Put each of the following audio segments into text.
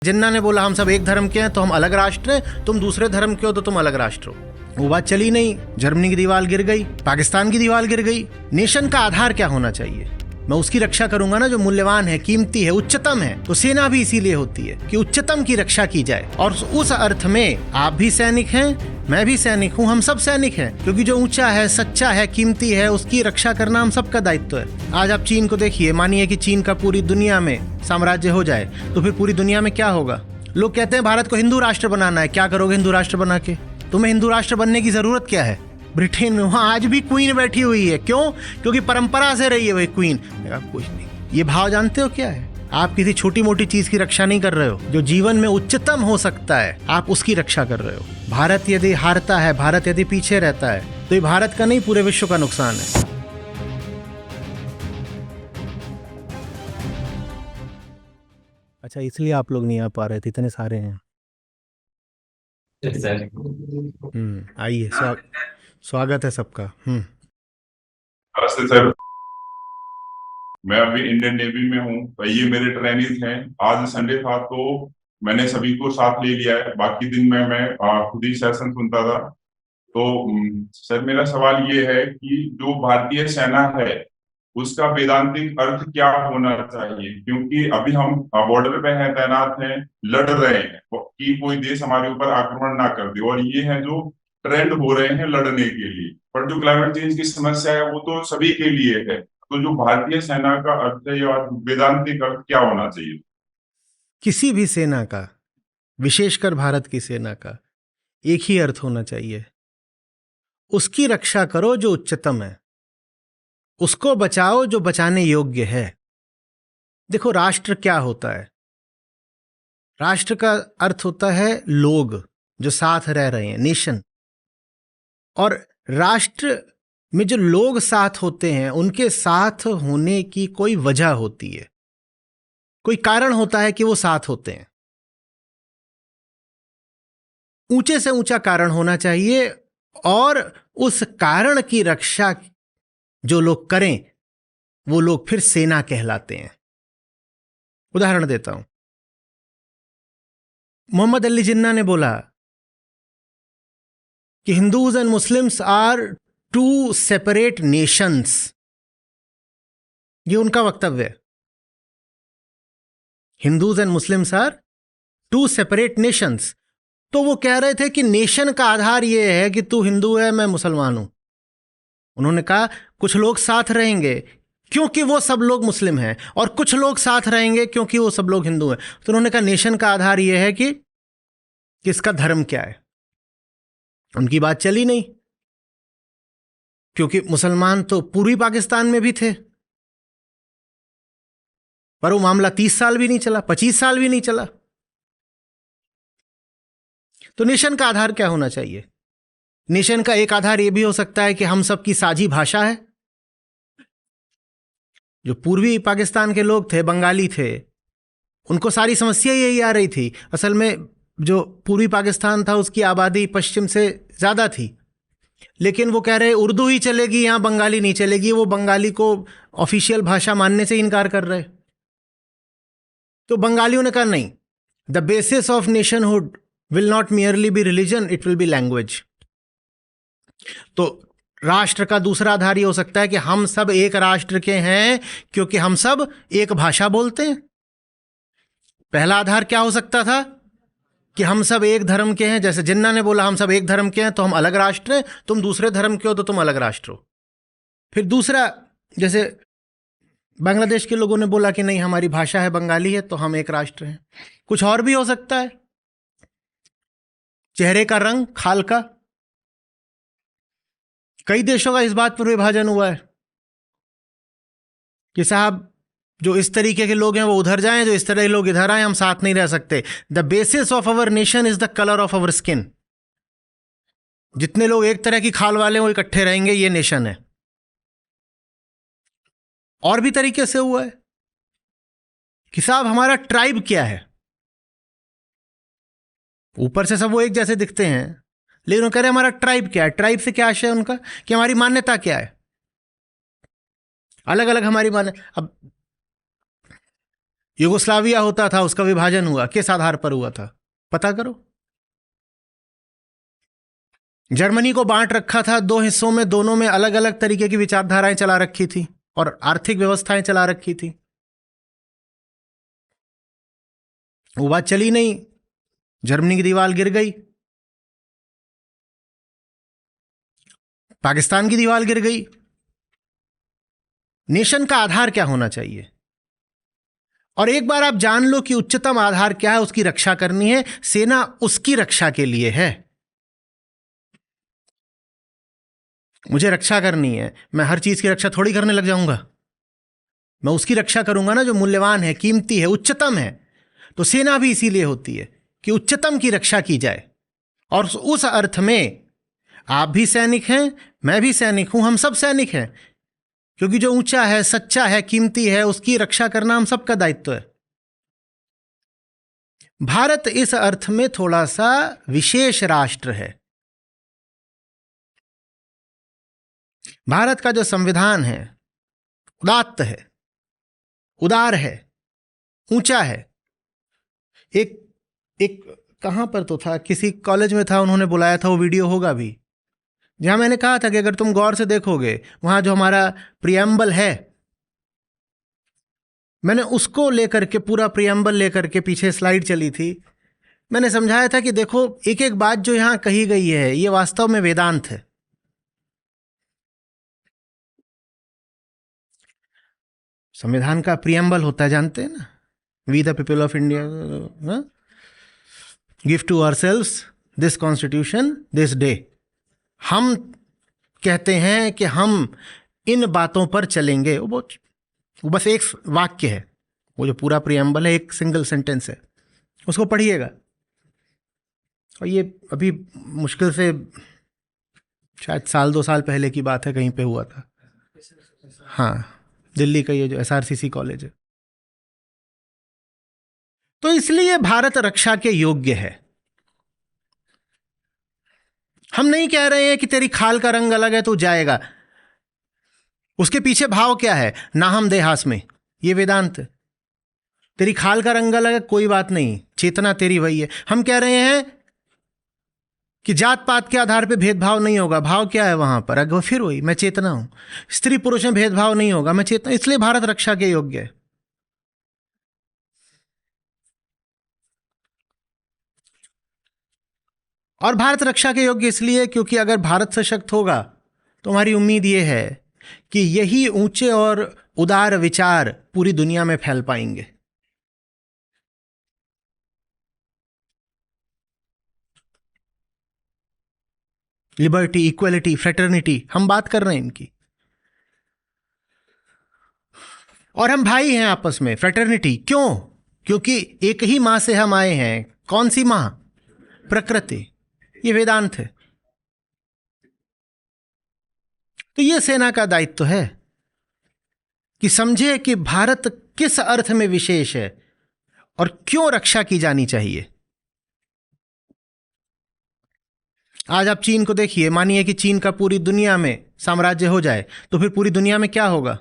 जिन्ना ने बोला हम सब एक धर्म के हैं तो हम अलग राष्ट्र हैं, तुम दूसरे धर्म के हो तो तुम अलग राष्ट्र हो। वो बात चली नहीं, जर्मनी की दीवार गिर गई, पाकिस्तान की दीवार गिर गई। नेशन का आधार क्या होना चाहिए? मैं उसकी रक्षा करूंगा ना जो मूल्यवान है, कीमती है, उच्चतम है। तो सेना भी इसीलिए होती है कि उच्चतम की रक्षा की जाए। और उस अर्थ में आप भी सैनिक हैं, मैं भी सैनिक हूं, हम सब सैनिक हैं, क्योंकि जो ऊंचा है, सच्चा है, कीमती है, उसकी रक्षा करना हम सबका दायित्व है। आज आप चीन को देखिए, मानिए कि चीन का पूरी दुनिया में साम्राज्य हो जाए तो फिर पूरी दुनिया में क्या होगा? लोग कहते हैं भारत को हिंदू राष्ट्र बनाना है। क्या करोगे हिंदू राष्ट्र बना के? तुम्हें हिंदू राष्ट्र बनने की जरूरत क्या है? ब्रिटेन में वहां आज भी क्वीन बैठी हुई है। क्यों? क्योंकि परंपरा से रही है वही क्वीन। कुछ नहीं। ये भाव जानते हो क्या है? आप किसी छोटी मोटी चीज की रक्षा नहीं कर रहे हो। जो जीवन में उच्चतम हो सकता है, आप उसकी रक्षा कर रहे हो। भारत यदि हारता है, भारत यदि पीछे रहता है, तो ये भारत का नहीं, पूरे विश्व का नुकसान है। अच्छा, इसलिए आप लोग नहीं आ पा रहे थे, इतने सारे हैं। आइए, स्वागत है सबका। नमस्ते सर। मैं अभी इंडियन नेवी में हूँ, तो ये मेरे ट्रेनिंग हैं। आज संडे था तो मैंने सभी को साथ ले लिया है। बाकी दिन में मैं खुद ही सेशन सुनता था। तो सर, मेरा सवाल ये है कि जो भारतीय सेना है उसका वेदांतिक अर्थ क्या होना चाहिए? क्योंकि अभी हम बॉर्डर पे हैं, तैनात हैं, लड़ रहे हैं कि कोई देश हमारे ऊपर आक्रमण ना कर दे, और ये है जो ट्रेंड हो रहे हैं लड़ने के लिए। पर जो क्लाइमेट चेंज की समस्या है वो तो सभी के लिए है। तो जो भारतीय सेना का अर्थ है या वेदांतिक अर्थ क्या होना चाहिए? किसी भी सेना का, विशेषकर भारत की सेना का, एक ही अर्थ होना चाहिए। उसकी रक्षा करो जो उच्चतम है, उसको बचाओ जो बचाने योग्य है। देखो, राष्ट्र क्या होता है? राष्ट्र का अर्थ होता है लोग जो साथ रह रहे हैं, नेशन। और राष्ट्र में जो लोग साथ होते हैं, उनके साथ होने की कोई वजह होती है, कोई कारण होता है कि वो साथ होते हैं। ऊंचे से ऊंचा कारण होना चाहिए, और उस कारण की रक्षा जो लोग करें वो लोग फिर सेना कहलाते हैं। उदाहरण देता हूं। मोहम्मद अली जिन्ना ने बोला कि Hindus and Muslims are two separate nations. ये उनका वक्तव्य है। Hindus and Muslims are two separate nations. तो वो कह रहे थे कि नेशन का आधार ये है कि तू हिंदू है, मैं मुसलमान हूं। उन्होंने कहा कुछ लोग साथ रहेंगे क्योंकि वो सब लोग मुस्लिम हैं, और कुछ लोग साथ रहेंगे क्योंकि वो सब लोग हिंदू हैं। तो उन्होंने कहा नेशन का आधार ये है कि किसका धर्म क्या है। उनकी बात चली नहीं, क्योंकि मुसलमान तो पूर्वी पाकिस्तान में भी थे, पर वो मामला 30 साल भी नहीं चला, 25 साल भी नहीं चला। तो नेशन का आधार क्या होना चाहिए? नेशन का एक आधार यह भी हो सकता है कि हम सब की साझी भाषा है। जो पूर्वी पाकिस्तान के लोग थे, बंगाली थे, उनको सारी समस्या यही आ रही थी। असल में जो पूर्वी पाकिस्तान था उसकी आबादी पश्चिम से ज्यादा थी, लेकिन वो कह रहे उर्दू ही चलेगी, यहां बंगाली नहीं चलेगी। वो बंगाली को ऑफिशियल भाषा मानने से इनकार कर रहे। तो बंगालियों ने कहा नहीं, the basis of nationhood will not merely be religion, it will be language. तो राष्ट्र का दूसरा आधार ये हो सकता है कि हम सब एक राष्ट्र के हैं क्योंकि हम सब एक भाषा बोलते हैं। पहला आधार क्या हो सकता था कि हम सब एक धर्म के हैं। जैसे जिन्ना ने बोला हम सब एक धर्म के हैं तो हम अलग राष्ट्र हैं, तुम दूसरे धर्म के हो तो तुम अलग राष्ट्र हो। फिर दूसरा, जैसे बांग्लादेश के लोगों ने बोला कि नहीं, हमारी भाषा है बंगाली है तो हम एक राष्ट्र हैं। कुछ और भी हो सकता है, चेहरे का रंग, खाल का। कई देशों का इस बात पर विभाजन हुआ है कि साहब जो इस तरीके के लोग हैं वो उधर जाएं, जो इस तरह के लोग इधर आए, हम साथ नहीं रह सकते। The basis of our nation is the colour of our skin. जितने लोग एक तरह की खाल वाले वो इकट्ठे रहेंगे, ये नेशन है। और भी तरीके से हुआ है कि साहब हमारा ट्राइब क्या है। ऊपर से सब वो एक जैसे दिखते हैं, लेकिन वो कह रहे हमारा ट्राइब क्या है। ट्राइब से क्या आशय है उनका कि हमारी मान्यता क्या है। अलग अलग हमारी मान्यता। अब युगोस्लाविया होता था, उसका विभाजन हुआ, किस आधार पर हुआ था पता करो। जर्मनी को बांट रखा था दो हिस्सों में, दोनों में अलग अलग तरीके की विचारधाराएं चला रखी थी और आर्थिक व्यवस्थाएं चला रखी थी। वो बात चली नहीं, जर्मनी की दीवार गिर गई, पाकिस्तान की दीवार गिर गई। नेशन का आधार क्या होना चाहिए, और एक बार आप जान लो कि उच्चतम आधार क्या है, उसकी रक्षा करनी है। सेना उसकी रक्षा के लिए है। मुझे रक्षा करनी है, मैं हर चीज की रक्षा थोड़ी करने लग जाऊंगा। मैं उसकी रक्षा करूंगा ना जो मूल्यवान है, कीमती है, उच्चतम है। तो सेना भी इसीलिए होती है कि उच्चतम की रक्षा की जाए। और उस अर्थ में आप भी सैनिक हैं, मैं भी सैनिक हूं, हम सब सैनिक हैं, क्योंकि जो ऊंचा है, सच्चा है, कीमती है, उसकी रक्षा करना हम सबका दायित्व है। भारत इस अर्थ में थोड़ा सा विशेष राष्ट्र है। भारत का जो संविधान है उदात्त है, उदार है, ऊंचा है। एक कहां पर तो था, किसी कॉलेज में था, उन्होंने बुलाया था, वो वीडियो होगा भी, जहां मैंने कहा था कि अगर तुम गौर से देखोगे वहां जो हमारा प्रियम्बल है, मैंने उसको लेकर के, पूरा प्रियम्बल लेकर के पीछे स्लाइड चली थी, मैंने समझाया था कि देखो एक एक बात जो यहां कही गई है ये वास्तव में वेदांत है। संविधान का प्रियम्बल होता है, जानते हैं ना, we the people of India give to ourselves this constitution this day. हम कहते हैं कि हम इन बातों पर चलेंगे। वो बस एक वाक्य है, वो जो पूरा प्रियम्बल है एक सिंगल सेंटेंस है, उसको पढ़िएगा। और ये अभी मुश्किल से शायद 1-2 साल पहले की बात है, कहीं पे हुआ था। हाँ, दिल्ली का ये जो SRCC कॉलेज है। तो इसलिए भारत रक्षा के योग्य है। हम नहीं कह रहे हैं कि तेरी खाल का रंग अलग है तो जाएगा। उसके पीछे भाव क्या है, ना हम देहास में, ये वेदांत। तेरी खाल का रंग अलग है, कोई बात नहीं, चेतना तेरी वही है। हम कह रहे हैं कि जात पात के आधार पे भेदभाव नहीं होगा। भाव क्या है वहां पर, अगर फिर वही, मैं चेतना हूं। स्त्री पुरुष में भेदभाव नहीं होगा, मैं चेतना। इसलिए भारत रक्षा के योग्य है। और भारत रक्षा के योग्य इसलिए क्योंकि अगर भारत सशक्त होगा तो हमारी उम्मीद यह है कि यही ऊंचे और उदार विचार पूरी दुनिया में फैल पाएंगे। लिबर्टी, इक्वलिटी, फ्रेटर्निटी, हम बात कर रहे हैं इनकी। और हम भाई हैं आपस में, फ्रेटर्निटी। क्यों? क्योंकि एक ही मां से हम आए हैं। कौन सी मां? प्रकृति। ये वेदांत है। तो ये सेना का दायित्व है कि समझे कि भारत किस अर्थ में विशेष है और क्यों रक्षा की जानी चाहिए। आज आप चीन को देखिए, मानिए कि चीन का पूरी दुनिया में साम्राज्य हो जाए तो फिर पूरी दुनिया में क्या होगा?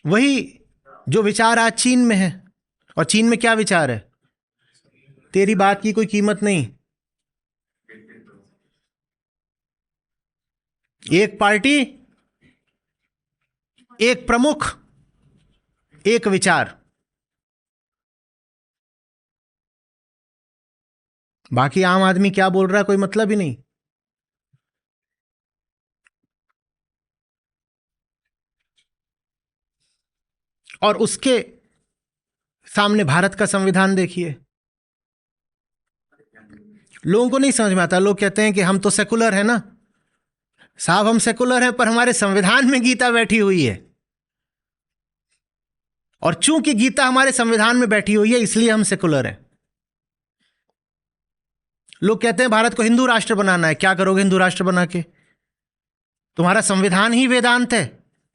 वही जो विचार आज चीन में है। और चीन में क्या विचार है? तेरी बात की कोई कीमत नहीं, एक पार्टी, एक प्रमुख, एक विचार, बाकी आम आदमी क्या बोल रहा है कोई मतलब ही नहीं। और उसके सामने भारत का संविधान देखिए। लोगों को नहीं समझ में आता। लोग कहते हैं कि हम तो सेकुलर है ना। साहब, हम सेकुलर हैं, पर हमारे संविधान में गीता बैठी हुई है। और चूंकि गीता हमारे संविधान में बैठी हुई है इसलिए हम सेकुलर हैं। लोग कहते हैं भारत को हिंदू राष्ट्र बनाना है। क्या करोगे हिंदू राष्ट्र बना के? तुम्हारा संविधान ही वेदांत है,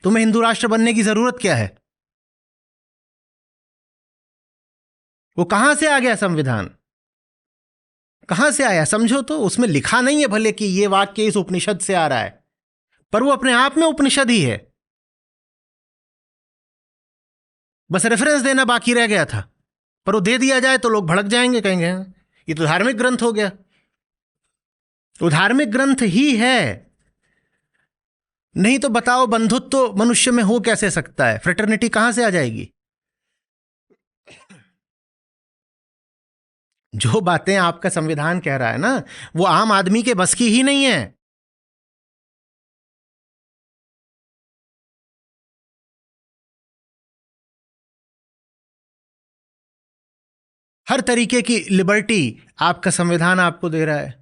तुम्हें हिंदू राष्ट्र बनने की जरूरत क्या है? वो कहां से आ गया संविधान? कहां से आया समझो तो। उसमें लिखा नहीं है भले कि ये वाक्य इस उपनिषद से आ रहा है, पर वो अपने आप में उपनिषद ही है। बस रेफरेंस देना बाकी रह गया था, पर वो दे दिया जाए तो लोग भड़क जाएंगे, कहेंगे ये तो धार्मिक ग्रंथ हो गया। वो धार्मिक ग्रंथ ही है, नहीं तो बताओ बंधुत्व तो मनुष्य में हो कैसे सकता है, फ्रेटर्निटी कहां से आ जाएगी। जो बातें आपका संविधान कह रहा है ना, वो आम आदमी के बस की ही नहीं है। हर तरीके की लिबर्टी आपका संविधान आपको दे रहा है।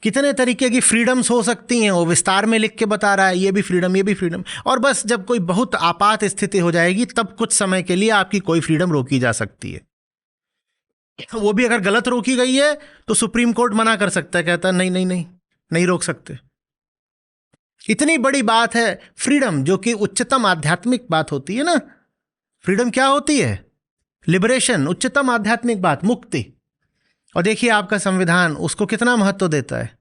कितने तरीके की फ्रीडम्स हो सकती हैं वो विस्तार में लिख के बता रहा है, ये भी फ्रीडम, ये भी फ्रीडम। और बस जब कोई बहुत आपात स्थिति हो जाएगी तब कुछ समय के लिए आपकी कोई फ्रीडम रोकी जा सकती है। वो भी अगर गलत रोकी गई है तो सुप्रीम कोर्ट मना कर सकता है, कहता है नहीं नहीं नहीं, नहीं रोक सकते। इतनी बड़ी बात है फ्रीडम, जो कि उच्चतम आध्यात्मिक बात होती है ना। फ्रीडम क्या होती है? लिबरेशन, उच्चतम आध्यात्मिक बात, मुक्ति। और देखिए आपका संविधान उसको कितना महत्व देता है।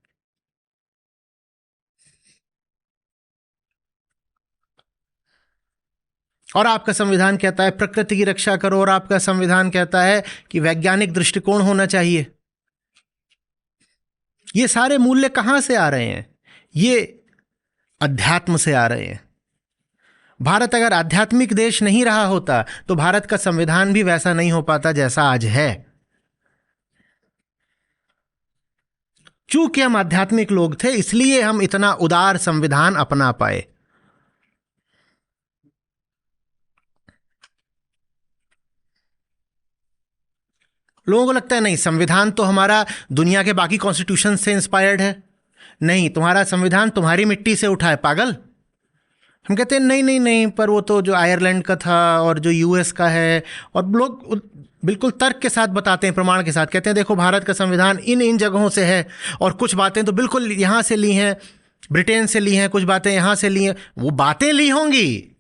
और आपका संविधान कहता है प्रकृति की रक्षा करो, और आपका संविधान कहता है कि वैज्ञानिक दृष्टिकोण होना चाहिए। ये सारे मूल्य कहां से आ रहे हैं? ये अध्यात्म से आ रहे हैं। भारत अगर आध्यात्मिक देश नहीं रहा होता तो भारत का संविधान भी वैसा नहीं हो पाता जैसा आज है। चूंकि हम आध्यात्मिक लोग थे इसलिए हम इतना उदार संविधान अपना पाए। लोगों को लगता है नहीं, संविधान तो हमारा दुनिया के बाकी कॉन्स्टिट्यूशन से इंस्पायर्ड है। नहीं, तुम्हारा संविधान तुम्हारी मिट्टी से उठा है, पागल। हम कहते हैं नहीं नहीं नहीं, पर वो तो जो आयरलैंड का था और जो यूएस का है, और लोग बिल्कुल तर्क के साथ बताते हैं, प्रमाण के साथ कहते हैं देखो भारत का संविधान इन इन जगहों से है, और कुछ बातें तो बिल्कुल यहाँ से ली हैं, ब्रिटेन से ली हैं, कुछ बातें यहाँ से ली हैं। वो बातें ली होंगी,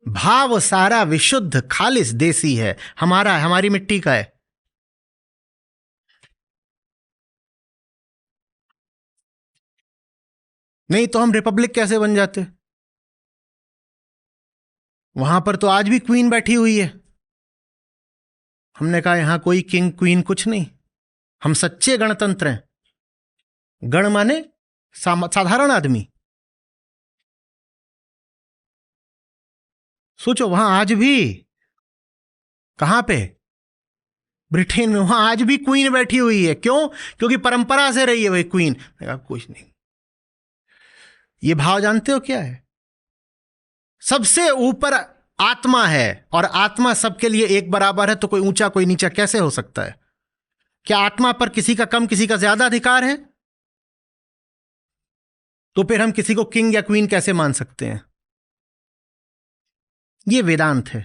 भाव सारा विशुद्ध खालिस देसी है, हमारा है, हमारी मिट्टी का है। नहीं तो हम रिपब्लिक कैसे बन जाते? वहां पर तो आज भी क्वीन बैठी हुई है। हमने कहा यहां कोई किंग क्वीन कुछ नहीं, हम सच्चे गणतंत्र हैं। गण माने साधारण आदमी। सोचो वहां आज भी, कहां पे? ब्रिटेन में, वहां आज भी क्वीन बैठी हुई है। क्यों? क्योंकि परंपरा से रही है वही क्वीन। कुछ नहीं। ये भाव जानते हो क्या है? सबसे ऊपर आत्मा है, और आत्मा सबके लिए एक बराबर है, तो कोई ऊंचा कोई नीचा कैसे हो सकता है? क्या आत्मा पर किसी का कम किसी का ज्यादा अधिकार है? तो फिर हम किसी को किंग या क्वीन कैसे मान सकते हैं? ये वेदांत है।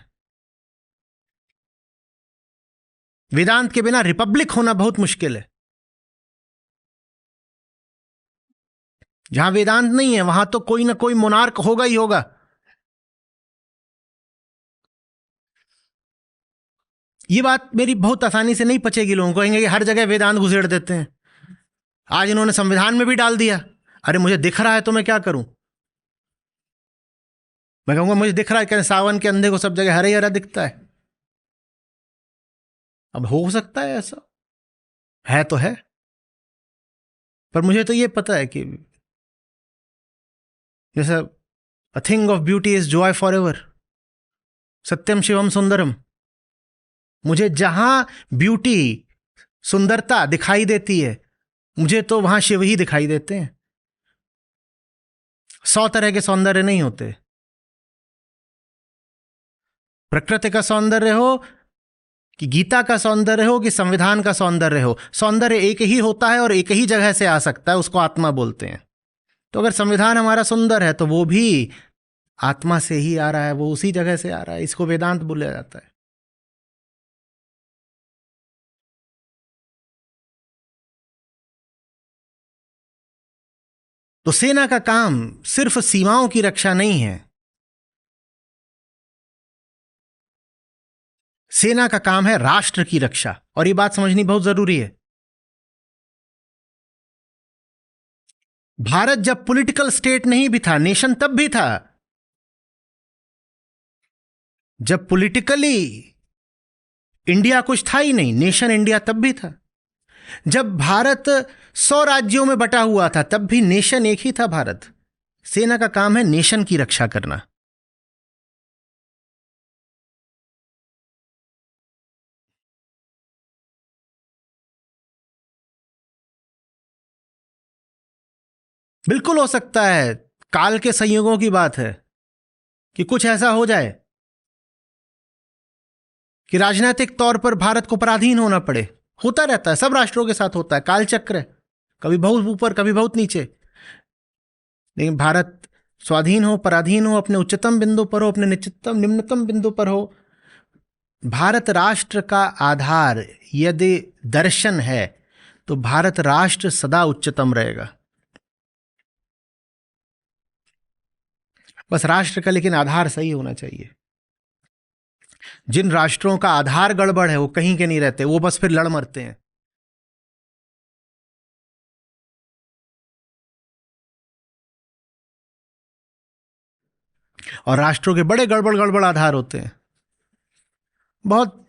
वेदांत के बिना रिपब्लिक होना बहुत मुश्किल है। जहां वेदांत नहीं है वहां तो कोई ना कोई मोनार्क होगा ही होगा। ये बात मेरी बहुत आसानी से नहीं पचेगी, लोगों को कहेंगे कि हर जगह वेदांत घुसेड़ देते हैं। आज इन्होंने संविधान में भी डाल दिया। अरे मुझे दिख रहा है तो मैं क्या करूं? मैं कहूंगा मुझे दिख रहा है, कहते सावन के अंधे को सब जगह हरा ही हरा दिखता है। अब हो सकता है ऐसा, है तो है, पर मुझे तो ये पता है कि जैसा a thing of beauty is joy forever, सत्यम शिवम सुंदरम। मुझे जहां ब्यूटी, सुंदरता दिखाई देती है, मुझे तो वहां शिव ही दिखाई देते हैं। 100 तरह के सौंदर्य नहीं होते। प्रकृति का सौंदर्य हो कि गीता का सौंदर्य हो कि संविधान का सौंदर्य हो, सौंदर्य एक ही होता है और एक ही जगह से आ सकता है, उसको आत्मा बोलते हैं। तो अगर संविधान हमारा सुंदर है तो वो भी आत्मा से ही आ रहा है, वो उसी जगह से आ रहा है। इसको वेदांत बोला जाता है। तो सेना का काम सिर्फ सीमाओं की रक्षा नहीं है, सेना का काम है राष्ट्र की रक्षा। और ये बात समझनी बहुत जरूरी है। भारत जब पॉलिटिकल स्टेट नहीं भी था, नेशन तब भी था, जब पॉलिटिकली इंडिया कुछ था ही नहीं, नेशन इंडिया तब भी था। जब भारत 100 राज्यों में बटा हुआ था तब भी नेशन एक ही था भारत। सेना का काम है नेशन की रक्षा करना। बिल्कुल हो सकता है, काल के संयोगों की बात है कि कुछ ऐसा हो जाए कि राजनीतिक तौर पर भारत को पराधीन होना पड़े। होता रहता है, सब राष्ट्रों के साथ होता है, काल चक्र है, कभी बहुत ऊपर कभी बहुत नीचे। लेकिन भारत स्वाधीन हो पराधीन हो, अपने उच्चतम बिंदु पर हो अपने निम्नतम बिंदु पर हो, भारत राष्ट्र का आधार यदि दर्शन है तो भारत राष्ट्र सदा उच्चतम रहेगा। बस राष्ट्र का लेकिन आधार सही होना चाहिए। जिन राष्ट्रों का आधार गड़बड़ है वो कहीं के नहीं रहते, वो बस फिर लड़ मरते हैं। और राष्ट्रों के बड़े गड़बड़ गड़बड़ आधार होते हैं, बहुत।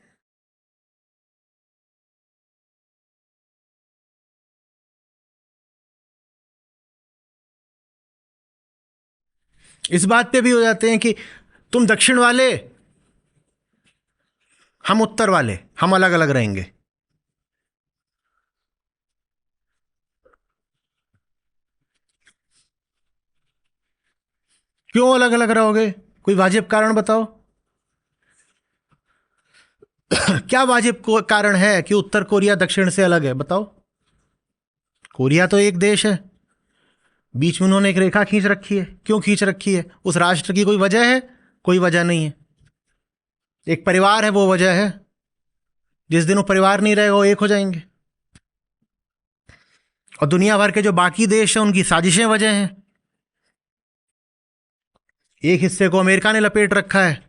इस बात पे भी हो जाते हैं कि तुम दक्षिण वाले, हम उत्तर वाले, हम अलग अलग रहेंगे। क्यों अलग अलग रहोगे? कोई वाजिब कारण बताओ। क्या वाजिब कारण है कि उत्तर कोरिया दक्षिण से अलग है? बताओ। कोरिया तो एक देश है, बीच में उन्होंने एक रेखा खींच रखी है। क्यों खींच रखी है? उस राष्ट्र की कोई वजह है? कोई वजह नहीं है। एक परिवार है, वो वजह है। जिस दिन वो परिवार नहीं रहेगा वो एक हो जाएंगे। और दुनिया भर के जो बाकी देश हैं उनकी साजिशें वजह हैं। एक हिस्से को अमेरिका ने लपेट रखा है,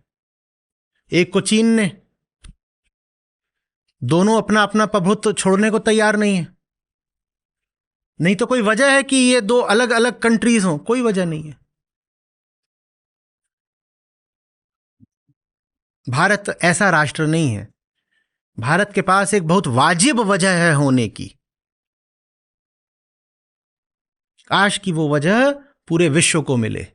एक को चीन ने। दोनों अपना अपना प्रभुत्व छोड़ने को तैयार नहीं है। नहीं तो कोई वजह है कि ये दो अलग अलग कंट्रीज हों? कोई वजह नहीं है। भारत ऐसा राष्ट्र नहीं है। भारत के पास एक बहुत वाजिब वजह है होने की। काश कि वो वजह पूरे विश्व को मिले।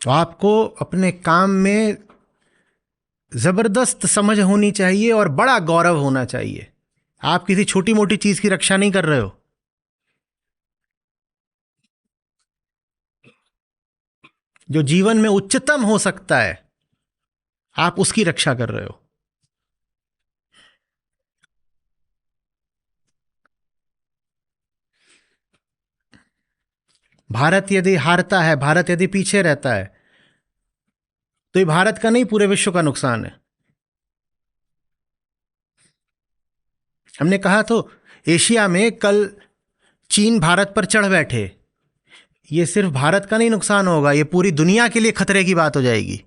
तो आपको अपने काम में जबरदस्त समझ होनी चाहिए और बड़ा गौरव होना चाहिए। आप किसी छोटी मोटी चीज की रक्षा नहीं कर रहे हो। जो जीवन में उच्चतम हो सकता है, आप उसकी रक्षा कर रहे हो। भारत यदि हारता है, भारत यदि पीछे रहता है, तो ये भारत का नहीं, पूरे विश्व का नुकसान है। हमने कहा तो एशिया में कल चीन भारत पर चढ़ बैठे, ये सिर्फ भारत का नहीं नुकसान होगा, ये पूरी दुनिया के लिए खतरे की बात हो जाएगी।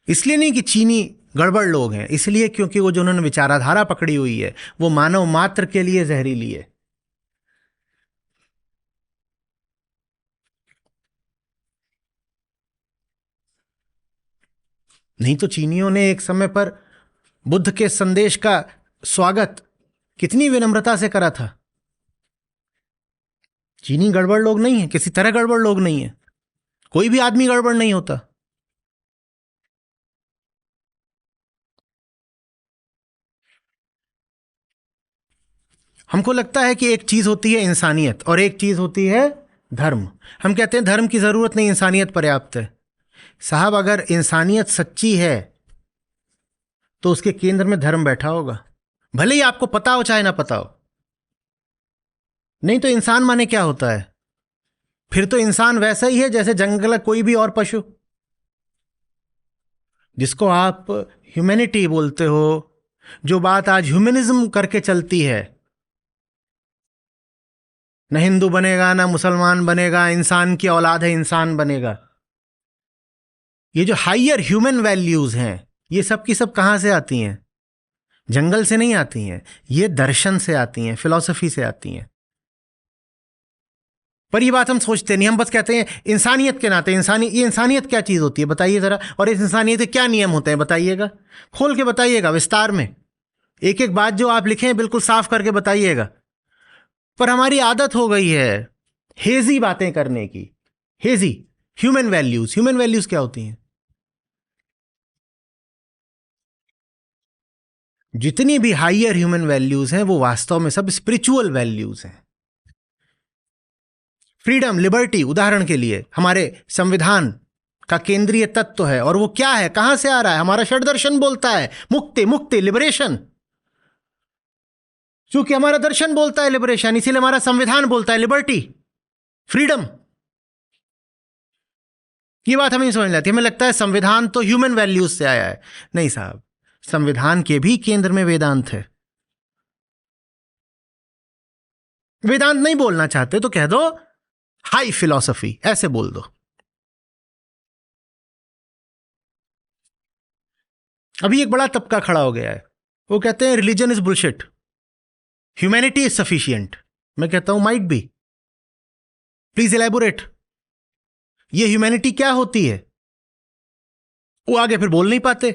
इसलिए नहीं कि चीनी गड़बड़ लोग हैं, इसलिए क्योंकि वो जो उन्होंने विचारधारा पकड़ी हुई है वो मानव मात्र के लिए जहरीली है। नहीं तो चीनियों ने एक समय पर बुद्ध के संदेश का स्वागत कितनी विनम्रता से करा था। चीनी गड़बड़ लोग नहीं है, किसी तरह गड़बड़ लोग नहीं है। कोई भी आदमी गड़बड़ नहीं होता। हमको लगता है कि एक चीज होती है इंसानियत और एक चीज होती है धर्म। हम कहते हैं धर्म की जरूरत नहीं, इंसानियत पर्याप्त है। साहब, अगर इंसानियत सच्ची है तो उसके केंद्र में धर्म बैठा होगा, भले ही आपको पता हो चाहे ना पता हो। नहीं तो इंसान माने क्या होता है? फिर तो इंसान वैसा ही है जैसे जंगल का कोई भी और पशु। जिसको आप ह्यूमैनिटी बोलते हो, जो बात आज ह्यूमनिज्म करके चलती है, न हिंदू बनेगा ना मुसलमान बनेगा, इंसान की औलाद है इंसान बनेगा। ये जो हायर ह्यूमन वैल्यूज हैं, ये सब की सब कहाँ से आती हैं? जंगल से नहीं आती हैं, ये दर्शन से आती हैं, फिलॉसफी से आती हैं। पर ये बात हम सोचते नहीं, हम बस कहते हैं इंसानियत के नाते। ये इंसानियत क्या चीज़ होती है बताइए ज़रा, और इस इंसानियत के क्या नियम होते हैं बताइएगा, खोल के बताइएगा विस्तार में, एक एक बात जो आप लिखें बिल्कुल साफ करके बताइएगा। पर हमारी आदत हो गई है हेजी बातें करने की, हेजी। ह्यूमन वैल्यूज क्या होती हैं? जितनी भी हायर ह्यूमन वैल्यूज हैं वो वास्तव में सब स्पिरिचुअल वैल्यूज हैं। फ्रीडम, लिबर्टी, उदाहरण के लिए हमारे संविधान का केंद्रीय तत्व है, और वो क्या है, कहां से आ रहा है? हमारा षड्दर्शन बोलता है मुक्ति, मुक्ति, लिबरेशन। क्योंकि हमारा दर्शन बोलता है लिबरेशन, इसीलिए हमारा संविधान बोलता है लिबर्टी, फ्रीडम। ये बात हमें समझ लाती है। हमें लगता है संविधान तो ह्यूमन वैल्यूज से आया है। नहीं साहब, संविधान के भी केंद्र में वेदांत है। वेदांत नहीं बोलना चाहते तो कह दो हाई फिलॉसफी, ऐसे बोल दो। अभी एक बड़ा तबका खड़ा हो गया है, वो कहते हैं religion is bullshit, humanity is sufficient. मैं कहता हूं माइट बी, प्लीज एलैबोरेट। ये ह्यूमैनिटी क्या होती है? वो आगे फिर बोल नहीं पाते।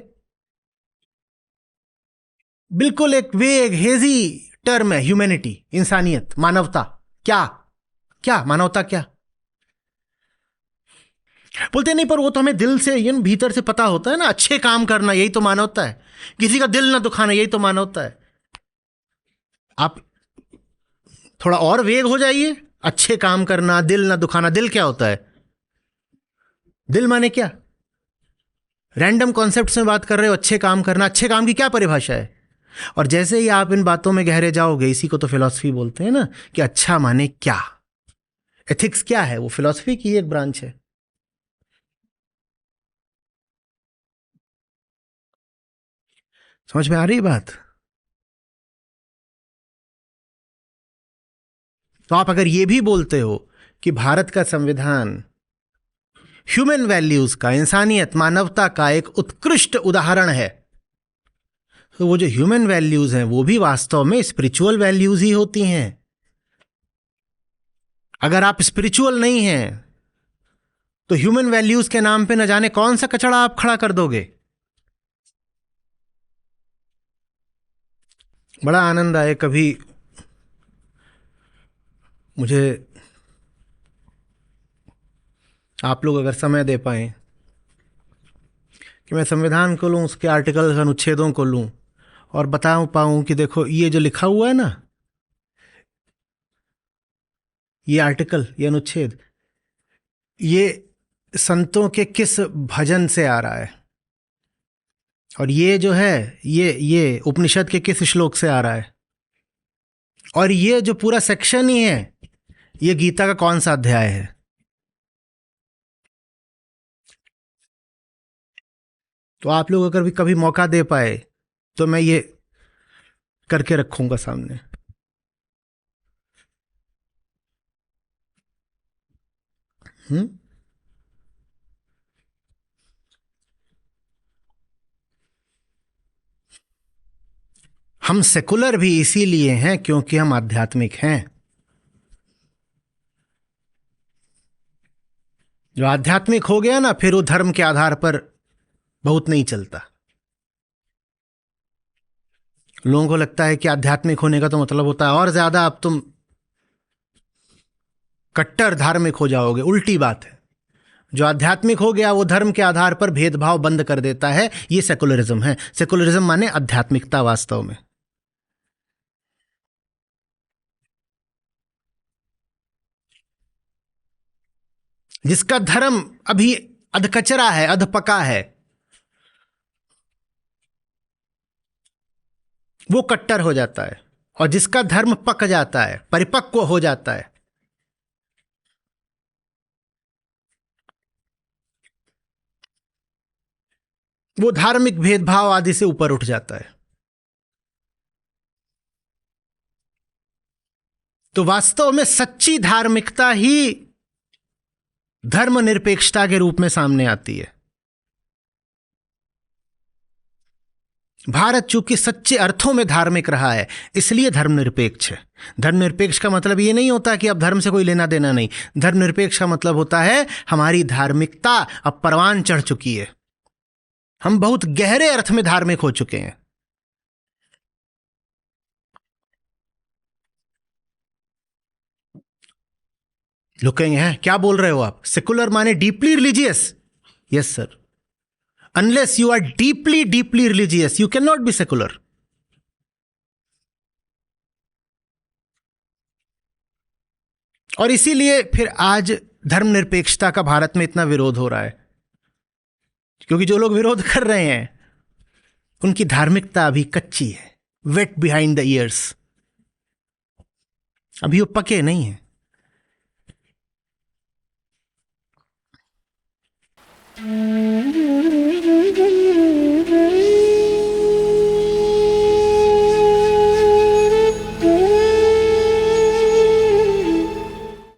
बिल्कुल एक वेग हेजी टर्म है ह्यूमैनिटी, इंसानियत, मानवता। क्या क्या मानवता क्या? बोलते नहीं, पर वो तो हमें दिल से, भीतर से पता होता है ना, अच्छे काम करना यही तो मानवता है, किसी का दिल ना दुखाना यही तो मानवता है। आप थोड़ा और वेग हो जाइए, अच्छे काम करना, दिल ना दुखाना। दिल क्या होता है? दिल माने क्या? रैंडम कॉन्सेप्ट्स में बात कर रहे हो। अच्छे काम करना, अच्छे काम की क्या परिभाषा है? और जैसे ही आप इन बातों में गहरे जाओगे, इसी को तो फिलॉसफी बोलते हैं ना, कि अच्छा माने क्या, एथिक्स क्या है, वो फिलॉसफी की एक ब्रांच है। समझ में आ रही बात? तो आप अगर ये भी बोलते हो कि भारत का संविधान ह्यूमन वैल्यूज का, इंसानियत, मानवता का एक उत्कृष्ट उदाहरण है, तो वो जो ह्यूमन वैल्यूज हैं वो भी वास्तव में स्पिरिचुअल वैल्यूज ही होती हैं। अगर आप स्पिरिचुअल नहीं हैं तो ह्यूमन वैल्यूज के नाम पे न जाने कौन सा कचड़ा आप खड़ा कर दोगे। बड़ा आनंद आए कभी मुझे, आप लोग अगर समय दे पाए, कि मैं संविधान को लूँ, उसके आर्टिकल्स, अनुच्छेदों को लूँ और बता पाऊँ कि देखो ये जो लिखा हुआ है ना, ये आर्टिकल, ये अनुच्छेद, ये संतों के किस भजन से आ रहा है, और ये जो है ये उपनिषद के किस श्लोक से आ रहा है, और ये जो पूरा सेक्शन ही है ये गीता का कौन सा अध्याय है। तो आप लोग अगर भी कभी मौका दे पाए तो मैं ये करके रखूंगा सामने। हम सेकुलर भी इसीलिए हैं क्योंकि हम आध्यात्मिक हैं। जो आध्यात्मिक हो गया ना, फिर वो धर्म के आधार पर बहुत नहीं चलता। लोगों को लगता है कि आध्यात्मिक होने का तो मतलब होता है और ज्यादा अब तुम कट्टर धार्मिक हो जाओगे। उल्टी बात है। जो आध्यात्मिक हो गया वो धर्म के आधार पर भेदभाव बंद कर देता है। ये सेकुलरिज्म है। सेकुलरिज्म माने आध्यात्मिकता वास्तव में। जिसका धर्म अभी अधकचरा है, अधपका है, वो कट्टर हो जाता है, और जिसका धर्म पक जाता है, परिपक्व हो जाता है, वो धार्मिक भेदभाव आदि से ऊपर उठ जाता है। तो वास्तव में सच्ची धार्मिकता ही धर्मनिरपेक्षता के रूप में सामने आती है। भारत चूंकि सच्चे अर्थों में धार्मिक रहा है इसलिए धर्मनिरपेक्ष है। धर्मनिरपेक्ष का मतलब ये नहीं होता कि अब धर्म से कोई लेना देना नहीं। धर्मनिरपेक्ष का मतलब होता है हमारी धार्मिकता अब परवान चढ़ चुकी है, हम बहुत गहरे अर्थ में धार्मिक हो चुके हैं। लोग कहेंगे हैं क्या बोल रहे हो आप, सेकुलर माने deeply religious? Yes sir, unless you are deeply deeply religious you can not be secular. और इसीलिए फिर आज धर्मनिरपेक्षता का भारत में इतना विरोध हो रहा है, क्योंकि जो लोग विरोध कर रहे हैं उनकी धार्मिकता अभी कच्ची है, वेट बिहाइंड द ईयर्स, अभी वो पके नहीं है।